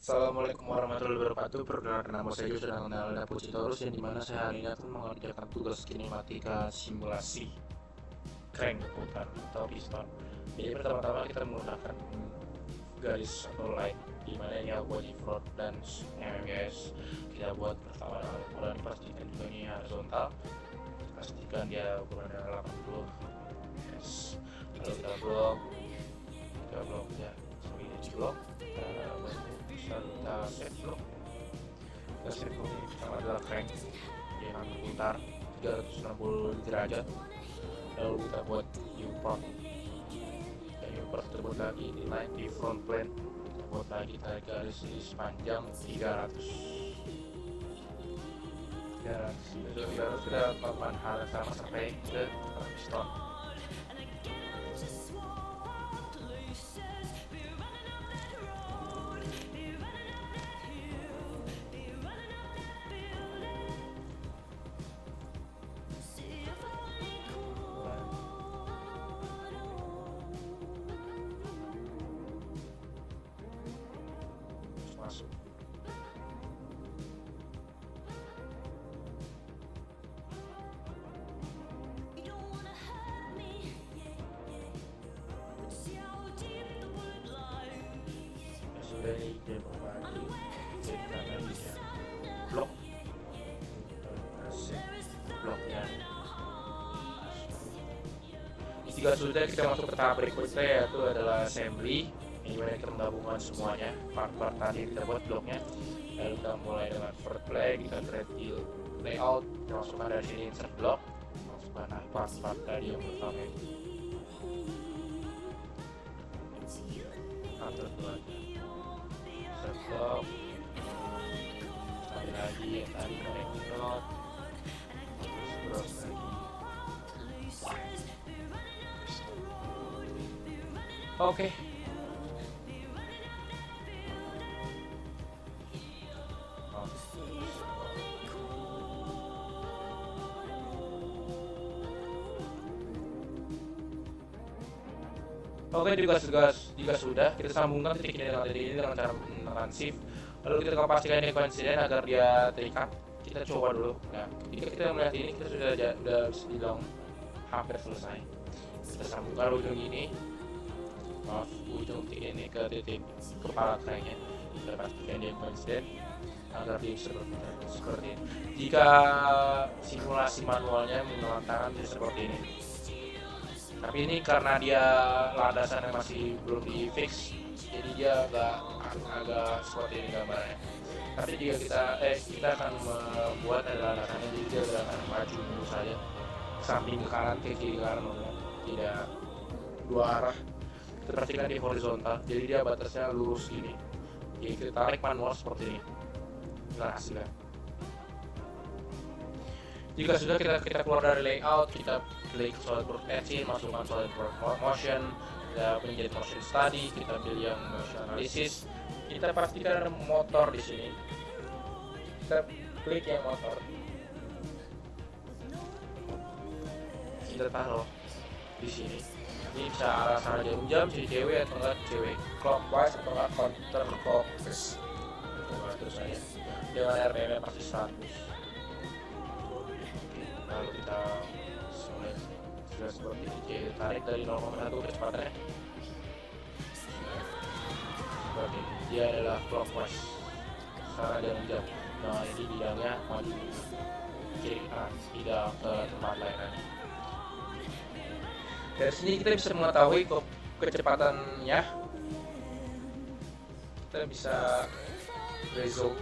Assalamualaikum warahmatullahi wabarakatuh. Perkenalkan nama saya Yus dan Nalda Pujitorus, yang dimana saya hari ini akan mengerjakan tugas kinematika simulasi crank putar atau piston. Jadi pertama-tama kita menggunakan garis atau line, dimana ini aku buat di front dan MMGS. Kita buat pertama dengan ukuran, pastikan juga ini horizontal, pastikan dia ukurannya 80. Yes. Lalu kita blok ya, sebagai blok. Kita set blok. Kita set blok ini pertama adalah crank, dia akan berputar 360 derajat. Lalu kita buat U-port. U-port kita buat lagi di line di front plane. Kita buat lagi tarik garis di sepanjang 300. Sudah melakukan hal yang sama sampai ke piston. Masuk. Sudah ini dia berbagi jadi karena dia blok bloknya. Jika sudah, kita masuk ke tahap berikutnya, yaitu adalah assembly, ini dimana kita menggabungkan semuanya part-part tadi kita buat bloknya. Lalu kita mulai dengan first play, kita create di layout, kita masukkan dari sini insert block, masukkan part-part tadi yang pertama ini, atur lagi insert block, ambil lagi yang tadi connecting node, terus browse lagi. Oke. Oke, jika sudah, kita sambungkan titik ini dengan titik ini dengan cara menggunakan shift. Lalu kita pastikan ini konsisten agar dia terikat. Kita coba dulu. Nah, jika kita melihat ini, kita sudah bisa dibilang hampir selesai. Kita sambungkan ujung ini, ujung titik ini ke titik kepala cranknya. Kita pastikan dia konsisten agar dia bisa berputar seperti ini. Jika simulasi manualnya menggunakan tangan, bisa seperti ini. Tapi ini karena dia landasannya masih belum di fix, jadi dia agak seperti ini gambarnya. Tapi jika kita akan membuat ada landasannya, jadi dia akan maju dulu saja, samping ke kanan, ke kiri, ke kanan, tidak dua arah. Kita perhatikan di horizontal, jadi dia batasnya lurus gini. Jadi kita tarik manual seperti ini. Nah, hasilnya. Jika sudah, kita keluar dari layout, kita klik SolidWorks Engine, masukkan SolidWorks Motion, kita pilih motion study, kita pilih yang motion analysis, kita pastikan ada motor di sini, kita klik yang motor, kita taruh di sini. Ini bisa arah sana jam si cewek atau enggak cewek, clockwise atau enggak counter clockwise, terus saja dengan RPM pasti 100. Lalu kita sudah seperti ini, tarik dari 0,1 kecepatannya seperti ini. Dia adalah clockwise secara jam. Nah, ini bidangnya maju kiri kanan, tidak ke tempat lain lagi. Dari sini kita bisa mengetahui kecepatannya. Kita bisa result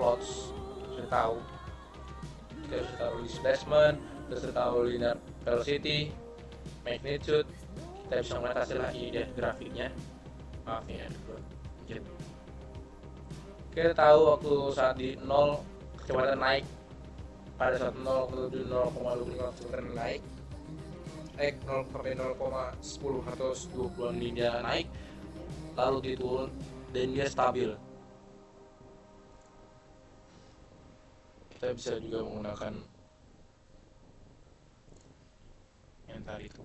plots, sudah tahu. Kita bisa tahu displacement, kita bisa tahu linear velocity, magnitude. Kita bisa melihat hasil lagi dia grafiknya. Maaf ya, kita tahu waktu saat di 0 kecepatan naik, pada saat 0 menuju 0,25 kecepatan naik, 0 sampai 0,10 atau 20 dia naik, lalu dia turun dan dia stabil. Kita bisa juga menggunakan yang tadi itu,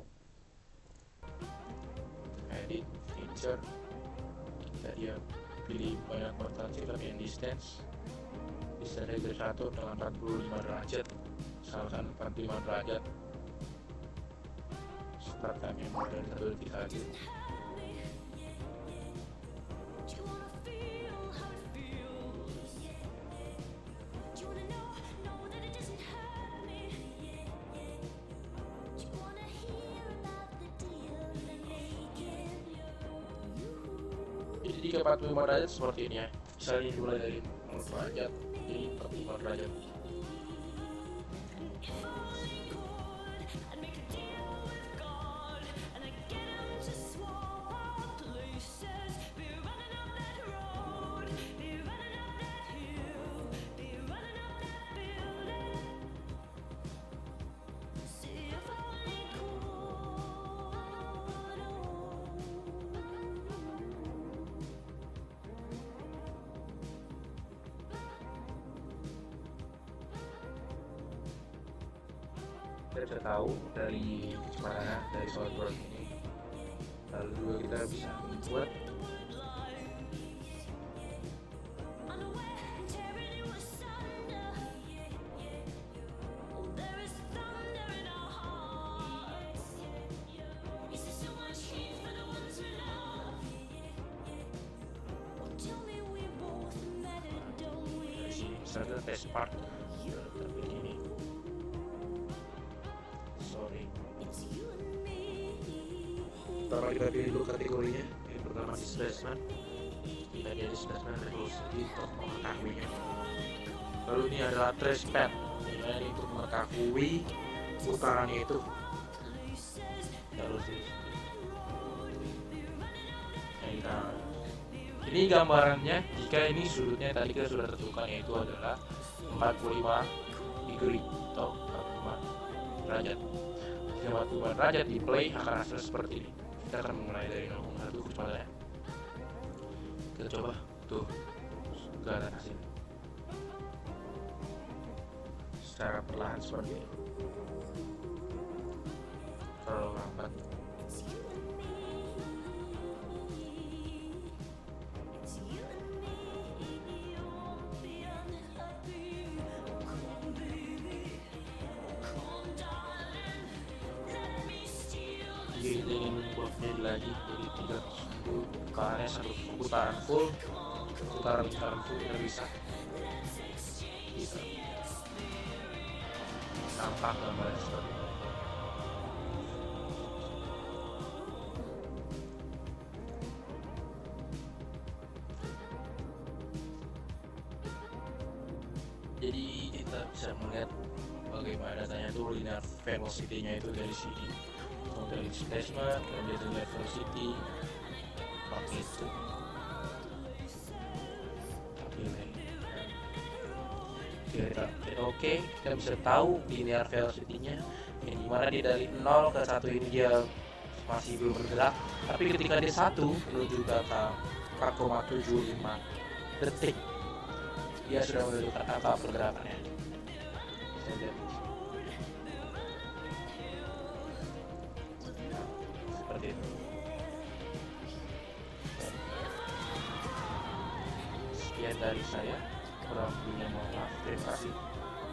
edit feature, kita dia pilih banyak bertansif tapi yang distance dari 1 dengan 45 derajat, misalkan 45 derajat, start time yang mulai dari 1 detik lagi. Jadi 45 derajat seperti ini ya, misalnya dimulai dari 0 derajat jadi 45 derajat. Kita bisa tahu dari kecepatan dari soundboard ini, lalu juga kita bisa buat dari sini misalnya test part seperti ini. Pertama kita pilih dulu kategorinya. Yang pertama displacement. Kita ada displacement velocity untuk mengetahuinya. Lalu ini adalah trace path, ini untuk mengetahui putarannya itu. Terus ini gambarannya jika ini sudutnya tadi kita sudah tentukan, yaitu adalah 45 degree atau 45 derajat. 45 derajat di play akan hasil seperti ini. Kita akan mulai dari 0,1 kecepatannya. Kita coba tuh kelihatan hasil secara perlahan seperti ini. Terlalu lambat. Jadi kita ingin membuatnya lagi jadi 310 putarannya, 1 putaran full, putaran full kita bisa nampak gambarnya seperti ini. Jadi kita bisa melihat bagaimana datanya itu linear velocity-nya itu dari sini, dari displacement, kemudian linear velocity, magnitude, delay. Oke, kita bisa tahu linear velocity-nya yang dimana dia dari 0 ke 1 ini dia masih belum bergerak, tapi ketika dia 1 menuju ke 4,75 detik dia sudah menunjukkan angka pergerakannya. Seperti itu. Sekian dari saya, kurang lebihnya mohon maaf. Terima kasih.